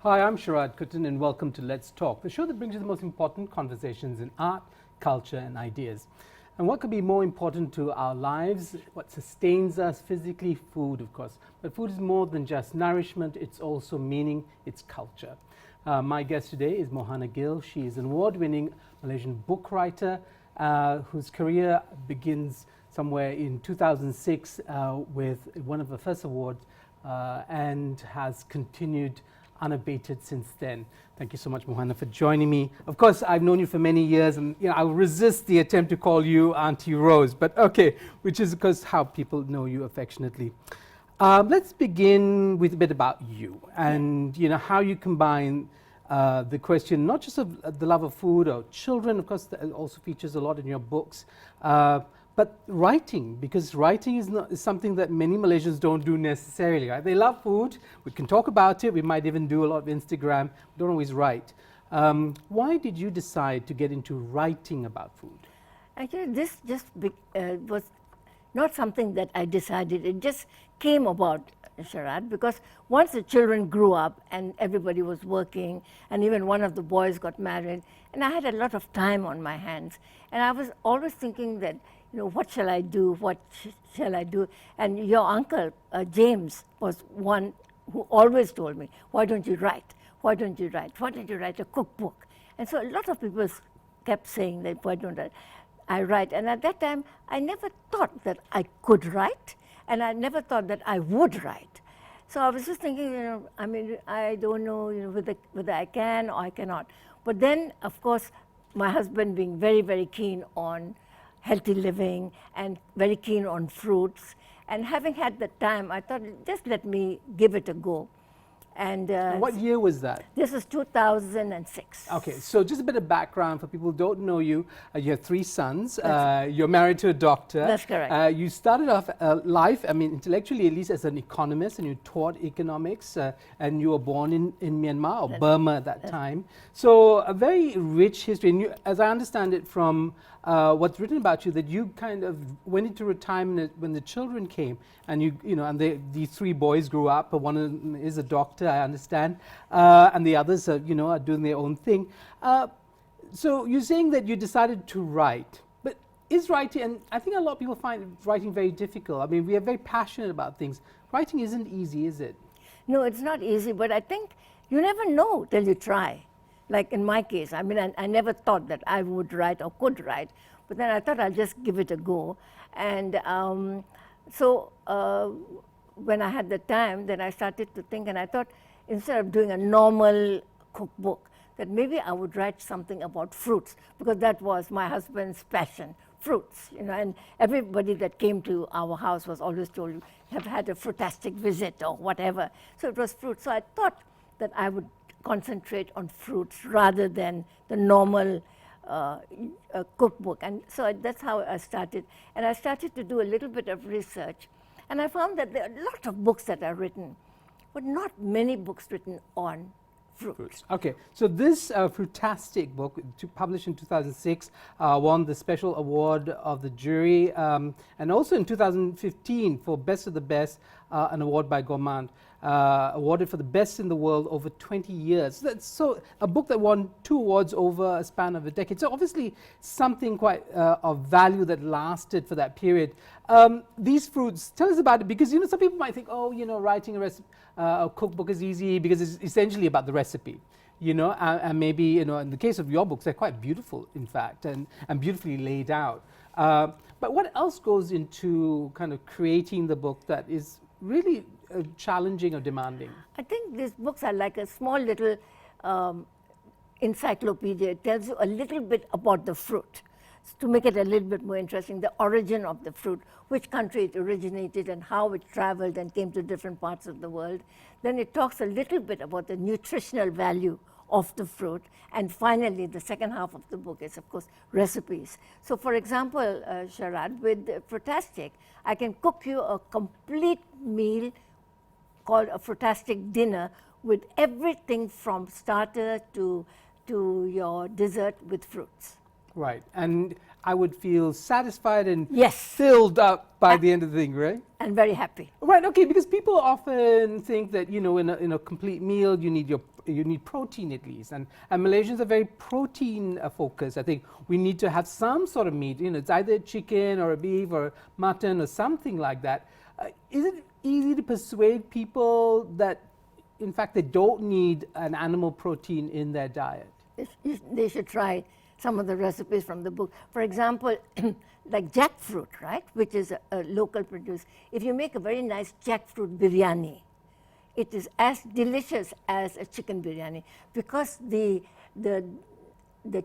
Hi, I'm Sharaad Kuttan and welcome to Let's Talk, the show that brings you the most important conversations in art, culture and ideas. And what could be more important to our lives, what sustains us physically? Food, of course. But food is more than just nourishment, it's also meaning, it's culture. My guest today is Mohanna Gill. She is an award-winning Malaysian book writer whose career begins somewhere in 2006 with one of her first awards and has continued unabated since then. Thank you so much, Mohanna, for joining me. Of course, I've known you for many years, and I'll resist the attempt to call you Auntie Rose, but okay, which is because how people know you affectionately. Let's begin with a bit about you and how you combine the question not just of the love of food or children, of course, that also features a lot in your books, but writing, because writing is something that many Malaysians don't do necessarily. Right? They love food. We can talk about it. We might even do a lot of Instagram. We don't always write. Why did you decide to get into writing about food? Actually, this just was not something that I decided. It just came about, Sharaad, because once the children grew up and everybody was working, and even one of the boys got married, and I had a lot of time on my hands, and I was always thinking that, what shall I do? What shall I do? And your uncle, James, was one who always told me, why don't you write? Why don't you write? Why don't you write a cookbook? And so a lot of people kept saying that, why don't I write? And at that time, I never thought that I could write, and I never thought that I would write. So I was just thinking, I don't know, whether I can or I cannot. But then, of course, my husband being very, very keen on healthy living and very keen on fruits, and having had the time, I thought, just let me give it a go. And what year was that? This is 2006. Okay, so just a bit of background for people who don't know you. You have 3 sons. You're married to a doctor. That's correct. You started off life, intellectually at least, as an economist, and you taught economics, and you were born in Myanmar, or Burma at that time. So a very rich history. And you, as I understand it from what's written about you, that you kind of went into retirement when the children came, and these 3 boys grew up. One of them is a doctor, I understand, and the others are doing their own thing. So you're saying that you decided to write, but is writing, and I think a lot of people find writing very difficult. We are very passionate about things. Writing isn't easy, is it? No, it's not easy, but I think you never know till you try. Like in my case, I never thought that I would write or could write, but then I thought I'll just give it a go. And so when I had the time, then I started to think, and I thought, instead of doing a normal cookbook, that maybe I would write something about fruits, because that was my husband's passion, fruits. And everybody that came to our house was always told, you have had a fruitastic visit or whatever. So it was fruit. So I thought that I would concentrate on fruits rather than the normal cookbook. And so that's how I started. And I started to do a little bit of research. And I found that there are a lot of books that are written, but not many books written on fruits. Okay, so this fruitastic book, published in 2006, won the special award of the jury, and also in 2015 for Best of the Best, an award by Gourmand, awarded for the best in the world over 20 years. That's a book that won 2 awards over a span of a decade. So obviously something quite of value that lasted for that period. These fruits, tell us about it, because some people might think, writing a cookbook is easy because it's essentially about the recipe. And maybe in the case of your books, they're quite beautiful, in fact, and beautifully laid out. But what else goes into kind of creating the book that is really challenging or demanding? I think these books are like a small little encyclopedia. It tells you a little bit about the fruit, to make it a little bit more interesting, the origin of the fruit, which country it originated and how it traveled and came to different parts of the world. Then it talks a little bit about the nutritional value of the fruit. And finally, the second half of the book is, of course, recipes. So for example, Sharaad, with Fruitastic, I can cook you a complete meal called a Fruitastic dinner with everything from starter to your dessert with fruits. Right, and I would feel satisfied and yes, filled up by the end of the thing, right? And very happy. Right, okay, because people often think that, in a complete meal, you need your you need protein at least, and Malaysians are very protein focused. I think we need to have some sort of meat. You know, it's either chicken or a beef or mutton or something like that. Is it easy to persuade people that, in fact, they don't need an animal protein in their diet? They should try some of the recipes from the book. For example, like jackfruit, right, which is a local produce. If you make a very nice jackfruit biryani, it is as delicious as a chicken biryani, because the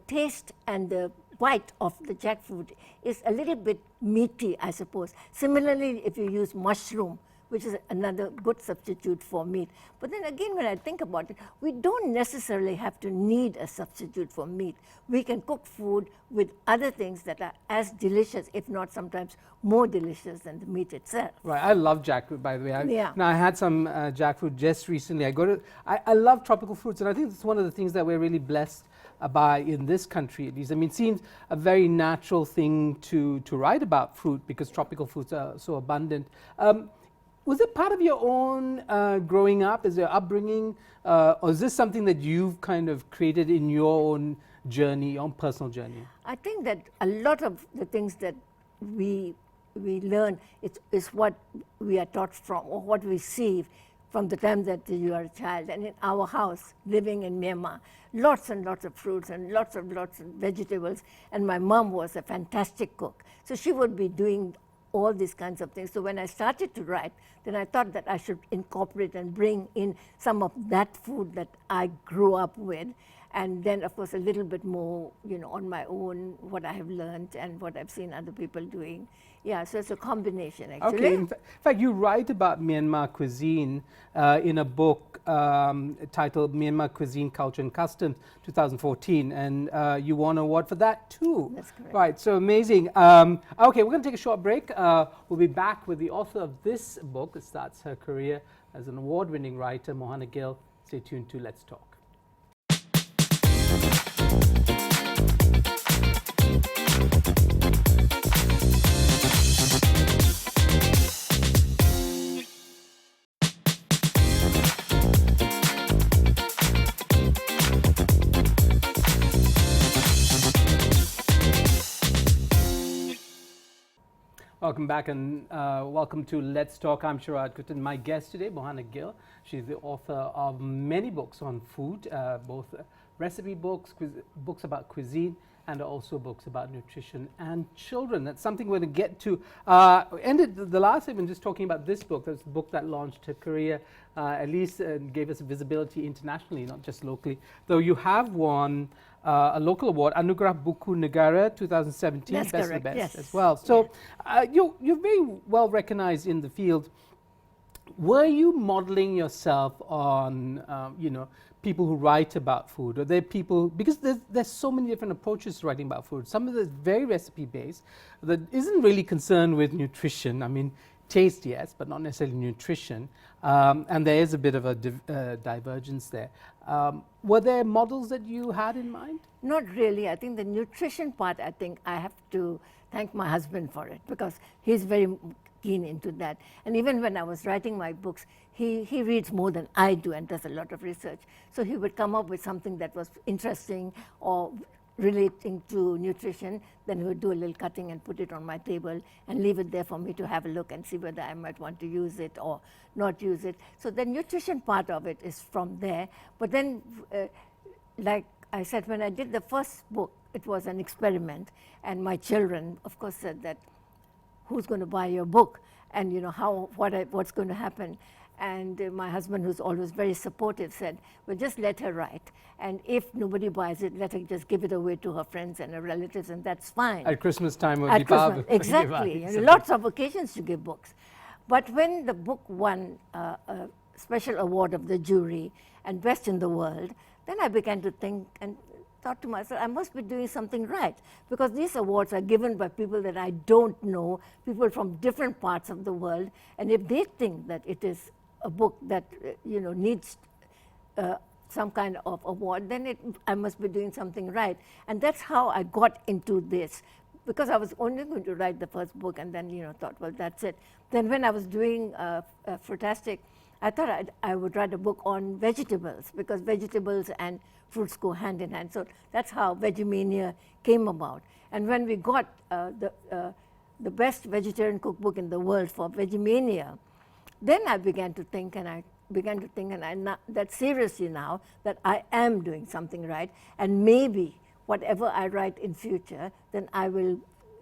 taste and the bite of the jackfruit is a little bit meaty, I suppose. Similarly, if you use mushroom, which is another good substitute for meat. But then again, when I think about it, we don't necessarily have to need a substitute for meat. We can cook food with other things that are as delicious, if not sometimes more delicious than the meat itself. Right, I love jackfruit, by the way. Yeah. Now, I had some jackfruit just recently. I love tropical fruits, and I think it's one of the things that we're really blessed by in this country, at least. I mean, it seems a very natural thing to write about fruit because tropical fruits are so abundant. Was it part of your own growing up, is your upbringing, or is this something that you've kind of created in your own journey, your own personal journey? I think that a lot of the things that we learn is what we are taught from, or what we see from the time that you are a child. And in our house, living in Myanmar, lots and lots of fruits and lots of vegetables. And my mom was a fantastic cook. So she would be doing all these kinds of things. So when I started to write, then I thought that I should incorporate and bring in some of that food that I grew up with. And then, of course, a little bit more, you know, on my own, what I have learned and what I've seen other people doing. Yeah, so it's a combination, actually. Okay, in fact, you write about Myanmar cuisine in a book titled Myanmar Cuisine, Culture and Customs, 2014, and you won an award for that too. That's correct. Right, so amazing. Okay, we're going to take a short break. We'll be back with the author of this book that starts her career as an award-winning writer, Mohanna Gill. Stay tuned to Let's Talk. Welcome back and welcome to Let's Talk. I'm Sharaad Kuttan. My guest today, Mohana Gill. She's the author of many books on food, both recipe books, books about cuisine, and also books about nutrition and children. That's something we're going to get to. Ended the last segment just talking about this book. That's a book that launched her career, at least gave us visibility internationally, not just locally. Though you have won a local award, Anugerah Buku Negara 2017, That's Best correct, of the Best yes. as well. So you're very well recognized in the field. Were you modeling yourself on, you know, people who write about food? Or there people, because there's so many different approaches to writing about food. Some of it is very recipe based that isn't really concerned with nutrition. I mean, taste, yes, but not necessarily nutrition. And there is a bit of a divergence there. Were there models that you had in mind? Not really. I think the nutrition part, I think I have to thank my husband for it, because he's very keen into that. And even when I was writing my books, he reads more than I do and does a lot of research. So he would come up with something that was interesting or relating to nutrition, then he would do a little cutting and put it on my table and leave it there for me to have a look and see whether I might want to use it or not use it. So the nutrition part of it is from there. But then, like I said, when I did the first book, it was an experiment, and my children, of course, said that, who's going to buy your book? And you know, what's going to happen? And my husband, who's always very supportive, said, well, just let her write. And if nobody buys it, let her just give it away to her friends and her relatives, and that's fine. At Christmas time or At Deepavali. Christmas, exactly. And lots of occasions to give books. But when the book won a special award of the jury and best in the world, then I began to think and thought to myself, I must be doing something right, because these awards are given by people that I don't know, people from different parts of the world, and if they think that it is a book that you know needs some kind of award, then I must be doing something right. And that's how I got into this, because I was only going to write the first book, and then thought, well, that's it. Then when I was doing Frutastic, I thought I would write a book on vegetables, because vegetables and fruits go hand in hand. So that's how Vegemania came about. And when we got the best vegetarian cookbook in the world for Vegemania, then I began to think, and that seriously now, that I am doing something right, and maybe whatever I write in future, then I will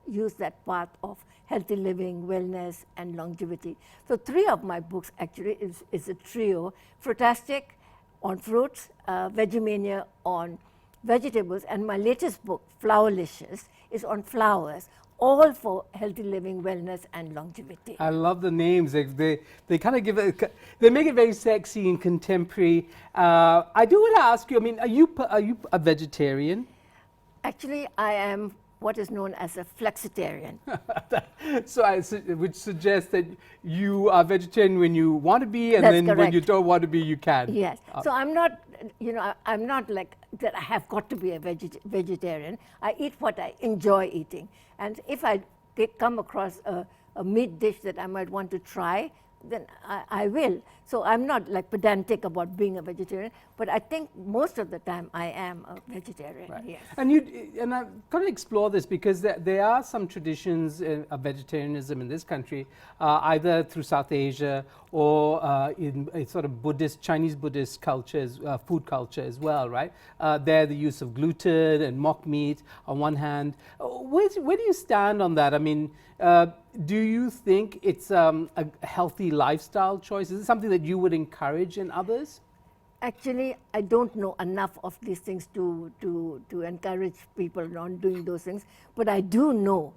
use that path of healthy living, wellness, and longevity. So 3 of my books actually is a trio: Fruitastic on fruits, Vegemania on vegetables, and my latest book, Flowerlicious, is on flowers, all for healthy living, wellness, and longevity. I love the names. They kind of give it, they make it very sexy and contemporary. I do want to ask you, I mean, are you a vegetarian? Actually, I am what is known as a flexitarian. Which suggests that you are vegetarian when you want to be, and That's then correct. when you don't want to be, you can. Yes. So I'm not, I'm not like that I have got to be a vegetarian. I eat what I enjoy eating. And if I come across a meat dish that I might want to try, then I will. So I'm not like pedantic about being a vegetarian, but I think most of the time I am a vegetarian. Right. Yes. And I've got to explore this, because there are some traditions of vegetarianism in this country, either through South Asia or in a sort of Chinese Buddhist cultures, food culture as well, right? There, the use of gluten and mock meat on one hand. Where do you stand on that? I mean, do you think it's a healthy lifestyle choice? Is it something that you would encourage in others? Actually, I don't know enough of these things to encourage people on doing those things, but I do know,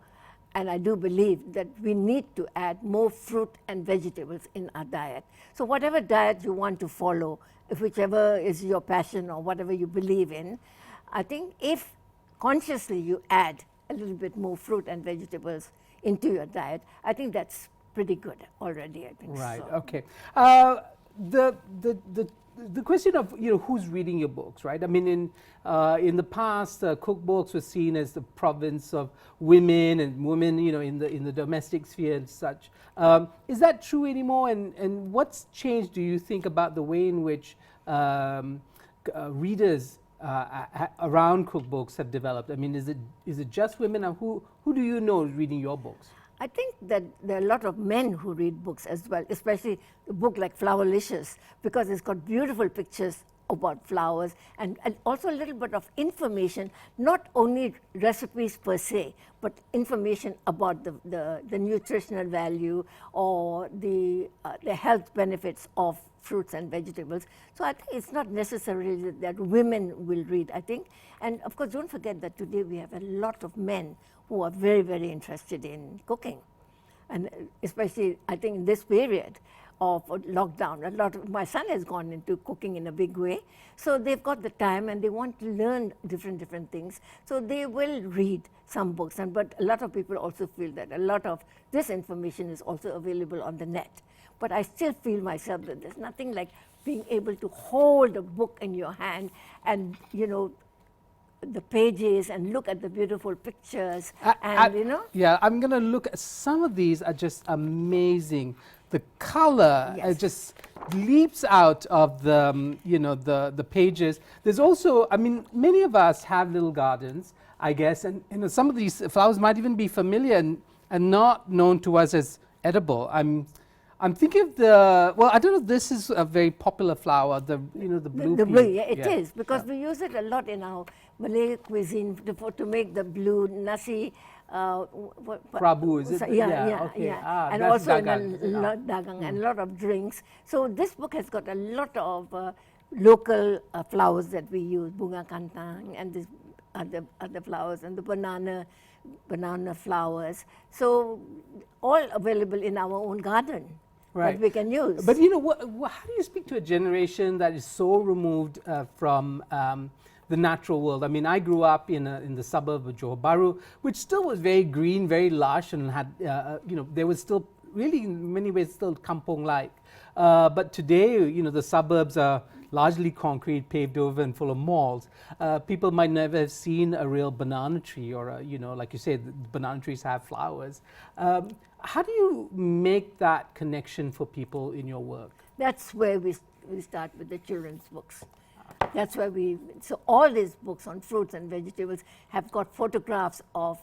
and I do believe that we need to add more fruit and vegetables in our diet. So whatever diet you want to follow, if whichever is your passion or whatever you believe in, I think if consciously you add a little bit more fruit and vegetables into your diet, I think that's pretty good already, I think. Right, so. okay. The question of who's reading your books, right? I mean, in the past, cookbooks were seen as the province of women and women, in the domestic sphere and such. Is that true anymore? And what's changed, do you think, about the way in which readers around cookbooks have developed? I mean, is it just women, or who do you know is reading your books? I think that there are a lot of men who read books as well, especially a book like Flowerlicious, because it's got beautiful pictures about flowers and also a little bit of information, not only recipes per se, but information about the nutritional value or the health benefits of fruits and vegetables. So I think it's not necessarily that women will read, I think. And of course, don't forget that today we have a lot of men who are very, very interested in cooking. And especially, I think, in this period of lockdown, my son has gone into cooking in a big way. So they've got the time and they want to learn different things. So they will read some books. But a lot of people also feel that a lot of this information is also available on the net. But I still feel myself that there's nothing like being able to hold a book in your hand and, the pages and look at the beautiful pictures Yeah, I'm going to look at some of these are just amazing. The color Yes. just leaps out of the pages. There's also, I mean, many of us have little gardens, I guess, and some of these flowers might even be familiar and not known to us as edible. I'm thinking of I don't know if this is a very popular flower, the blue The pea. blue, it is, because we use it a lot in our Malay cuisine to make the blue nasi. Prabu, is it? Yeah. And that's also dagang. in a lot dagang and a lot of drinks. So this book has got a lot of local flowers that we use, bunga kantang and these other flowers, and the banana flowers. So all available in our own garden. Right. That we can use. But how do you speak to a generation that is so removed from the natural world? I mean, I grew up in the suburb of Johor Bahru, which still was very green, very lush, and had there was still really in many ways still kampong-like. But today, the suburbs are largely concrete, paved over, and full of malls. People might never have seen a real banana tree, or like you said, banana trees have flowers. How do you make that connection for people in your work? That's where we start with the children's books. That's where so all these books on fruits and vegetables have got photographs of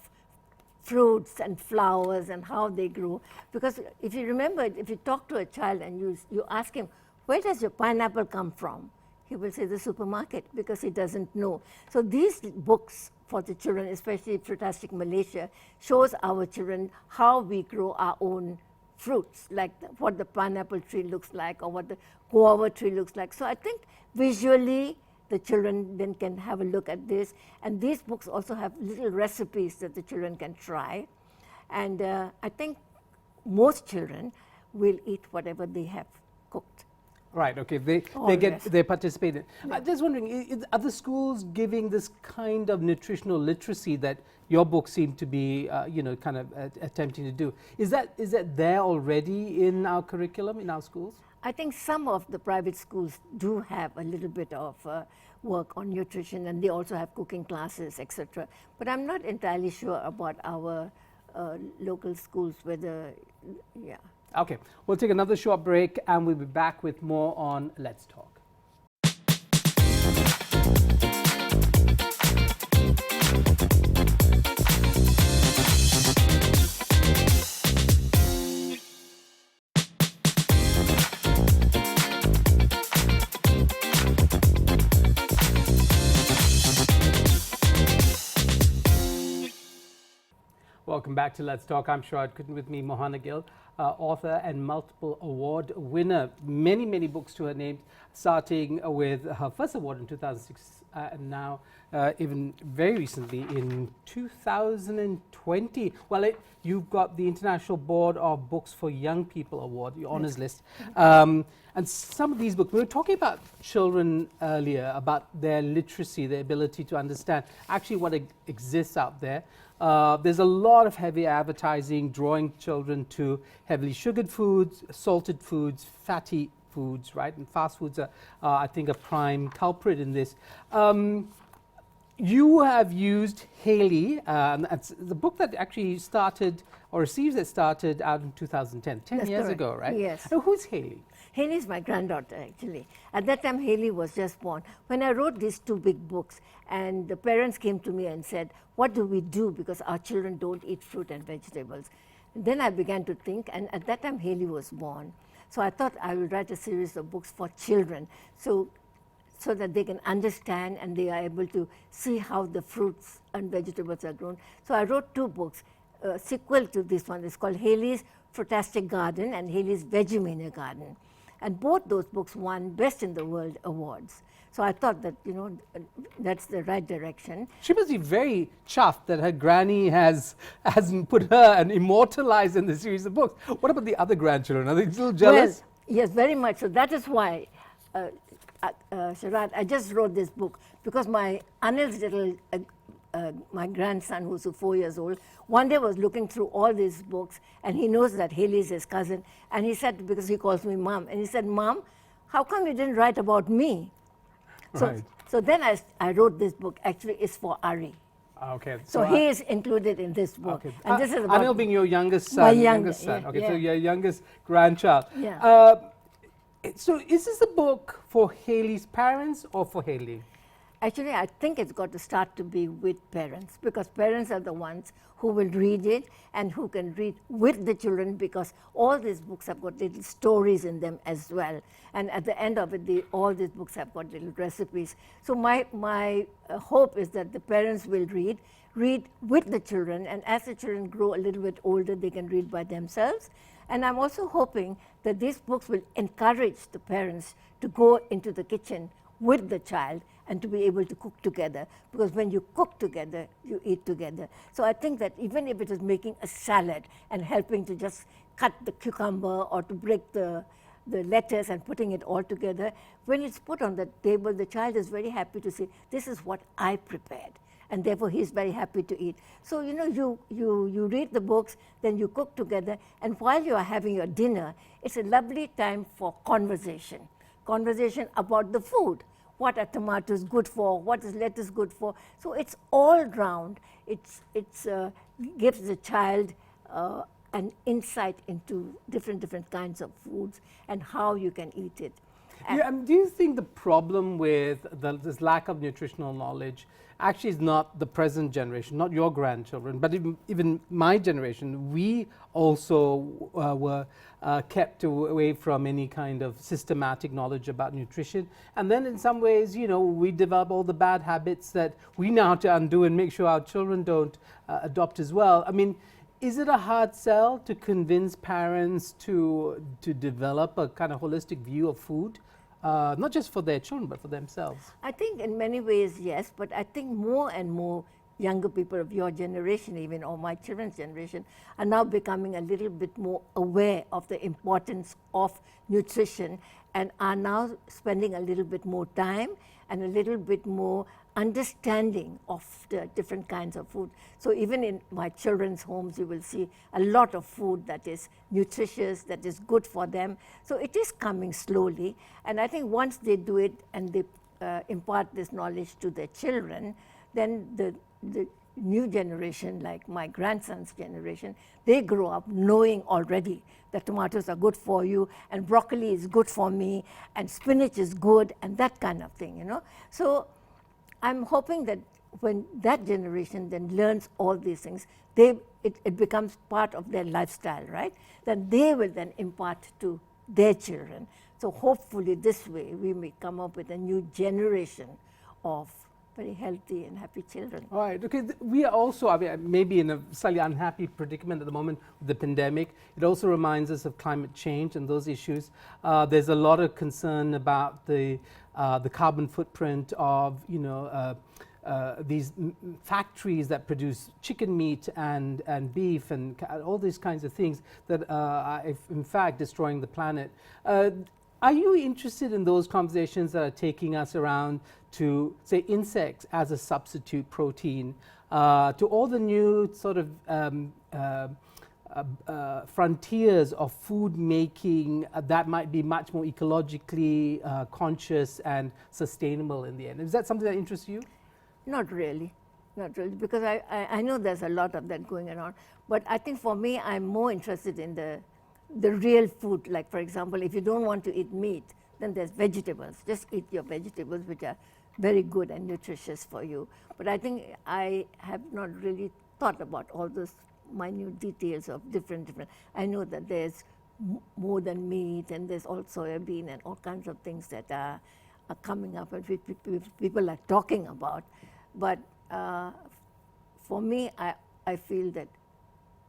fruits and flowers and how they grow. Because if you remember, if you talk to a child and you ask him, where does your pineapple come from? He will say the supermarket, because he doesn't know. So these books for the children, especially Frutastic Malaysia, shows our children how we grow our own fruits, like what the pineapple tree looks like or what the guava tree looks like. So I think visually the children then can have a look at this. And these books also have little recipes that the children can try. And I think most children will eat whatever they have cooked. Right, okay, they participate in. Yeah. I'm just wondering, are the schools giving this kind of nutritional literacy that your books seem to be, kind of attempting to do? Is that there already in our curriculum, in our schools? I think some of the private schools do have a little bit of work on nutrition, and they also have cooking classes, etc. But I'm not entirely sure about our local schools, whether, yeah. Okay, we'll take another short break and we'll be back with more on Let's Talk. Welcome back to Let's Talk. I'm Sharaad Kuttan, with me Mohana Gill, author and multiple award winner. Many, many books to her name, starting with her first award in 2006 and now even very recently in 2020. Well, you've got the International Board of Books for Young People Award, your honors list. And some of these books, we were talking about children earlier, about their literacy, their ability to understand actually what exists out there. There's a lot of heavy advertising drawing children to heavily sugared foods, salted foods, fatty foods, right? And fast foods are, I think, a prime culprit in this. You have used Haley, it's the book that actually started, or a series that started out in 2010, 10 That's years correct. ago, right? Yes. So who's Haley? Haley is my granddaughter, actually. At that time, Haley was just born. When I wrote these two big books, and the parents came to me and said, what do we do, because our children don't eat fruit and vegetables? And then I began to think, and at that time, Haley was born. So I thought I will write a series of books for children, so that they can understand and they are able to see how the fruits and vegetables are grown. So I wrote two books, sequel to this one. It's called Haley's Frutastic Garden and Haley's Vegemania Garden. And both those books won Best in the World awards. So I thought that, that's the right direction. She must be very chuffed that her granny hasn't put her and immortalized in the series of books. What about the other grandchildren? Are they still jealous? Well, yes, very much so. That is why, Sharaad, I just wrote this book, because my Anil's little, my grandson, who's 4 years old, one day was looking through all these books, and he knows that Haley is his cousin, and he said, because he calls me Mom, and he said, Mom, how come you didn't write about me? Right. So then I wrote this book. Actually, it's for Ari. Okay. So he is included in this book. Okay. And this is about Anil being your youngest son. my youngest son. yeah, Okay, yeah. so your youngest grandchild. Yeah. So is this a book for Haley's parents or for Haley? Actually, I think it's got to start to be with parents, because parents are the ones who will read it and who can read with the children, because all these books have got little stories in them as well. And at the end of it, all these books have got little recipes. So my hope is that the parents will read with the children, and as the children grow a little bit older, they can read by themselves. And I'm also hoping that these books will encourage the parents to go into the kitchen with the child and to be able to cook together, because when you cook together, you eat together. So I think that even if it is making a salad and helping to just cut the cucumber or to break the lettuce and putting it all together, when it's put on the table, the child is very happy to say, this is what I prepared. And therefore, he's very happy to eat. So, you read the books, then you cook together, and while you are having your dinner, it's a lovely time for conversation about the food. What are tomatoes good for? What is lettuce good for? So it's all round. It gives the child an insight into different kinds of foods and how you can eat it. Yeah, do you think the problem with this lack of nutritional knowledge actually is not the present generation, not your grandchildren, but even my generation? We also were kept away from any kind of systematic knowledge about nutrition. And then in some ways, you know, we develop all the bad habits that we now have to undo and make sure our children don't adopt as well. I mean, is it a hard sell to convince parents to develop a kind of holistic view of food? Not just for their children, but for themselves? I think in many ways, yes, but I think more and more younger people of your generation even, or my children's generation, are now becoming a little bit more aware of the importance of nutrition and are now spending a little bit more time and a little bit more understanding of the different kinds of food. So even in my children's homes, you will see a lot of food that is nutritious, that is good for them. So it is coming slowly, and I think once they do it and they impart this knowledge to their children, then the new generation, like my grandson's generation, they grow up knowing already that tomatoes are good for you and broccoli is good for me and spinach is good and that kind of thing, you know. So I'm hoping that when that generation then learns all these things, it becomes part of their lifestyle, right? Then they will then impart to their children. So hopefully this way we may come up with a new generation of very healthy and happy children. All right. Okay. We are also, I mean, maybe in a slightly unhappy predicament at the moment with the pandemic. It also reminds us of climate change and those issues. There's a lot of concern about the carbon footprint of, you know, these factories that produce chicken meat and beef and all these kinds of things that are in fact destroying the planet. Are you interested in those conversations that are taking us around to, say, insects as a substitute protein, to all the new sort of frontiers of food making that might be much more ecologically conscious and sustainable in the end? Is that something that interests you? Not really, because I know there's a lot of that going around. But I think for me, I'm more interested in the real food. Like, for example, if you don't want to eat meat, then there's vegetables. Just eat your vegetables, which are very good and nutritious for you. But I think I have not really thought about all those minute details of different. I know that there's more than meat, and there's also soybean and all kinds of things that are coming up and people are talking about. But for me, I feel that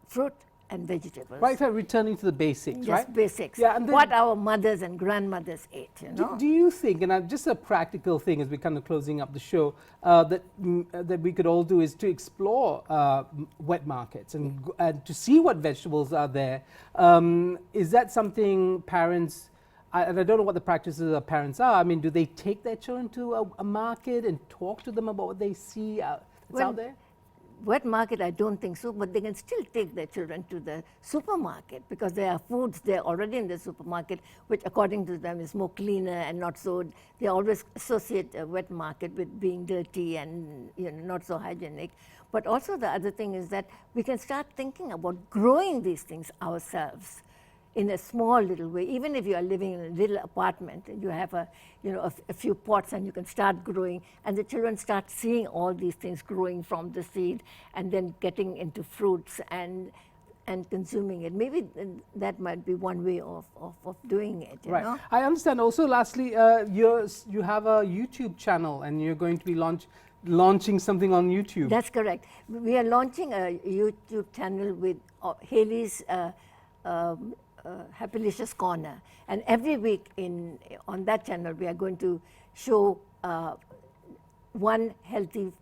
fruit and vegetables. Right, returning to the basics, just right? Basics. Yeah, and what our mothers and grandmothers ate, you know. Do you think, and just a practical thing as we're kind of closing up the show, that we could all do is to explore wet markets and to see what vegetables are there. Is that something parents, and I don't know what the practices of parents are, I mean, do they take their children to a market and talk to them about what they see that's out there? Wet market, I don't think so, but they can still take their children to the supermarket because there are foods there already in the supermarket, which according to them is more cleaner and not so, they always associate a wet market with being dirty and, you know, not so hygienic. But also the other thing is that we can start thinking about growing these things ourselves in a small little way. Even if you are living in a little apartment, you have a few pots and you can start growing, and the children start seeing all these things growing from the seed and then getting into fruits and consuming it. Maybe that might be one way of doing it. You know? I understand. Also, lastly, you have a YouTube channel and you're going to be launching something on YouTube. That's correct. We are launching a YouTube channel with Haley's Happylicious Corner, and every week on that channel we are going to show one healthy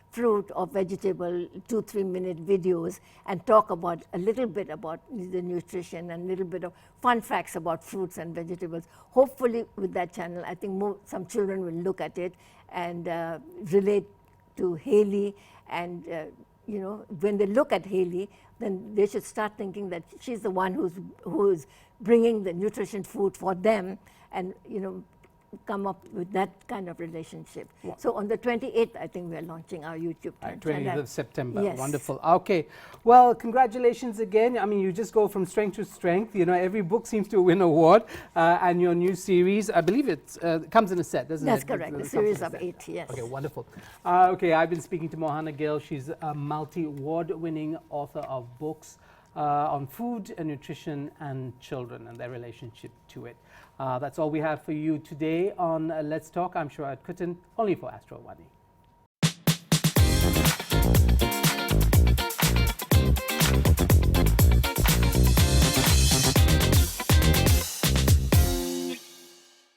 fruit or vegetable, 2-3 minute videos, and talk about a little bit about the nutrition and a little bit of fun facts about fruits and vegetables. Hopefully with that channel, I think some children will look at it and relate to Haley, and you know, when they look at Haley, then they should start thinking that she's the one who's bringing the nutrition food for them, and you know, come up with that kind of relationship. Wow. So on the 28th, I think we are launching our YouTube channel. 20th of September. Yes. Wonderful. Okay. Well, congratulations again. I mean, you just go from strength to strength. You know, every book seems to win an award. And your new series, I believe it comes in a set, doesn't That's it? correct. It The comes series in a of set. 8, yes. Okay, wonderful. Okay, I've been speaking to Mohanna Gill. She's a multi-award-winning author of books on food and nutrition and children and their relationship to it. That's all we have for you today on Let's Talk. I'm Sharaad Kuttan, only for Astro AWANI.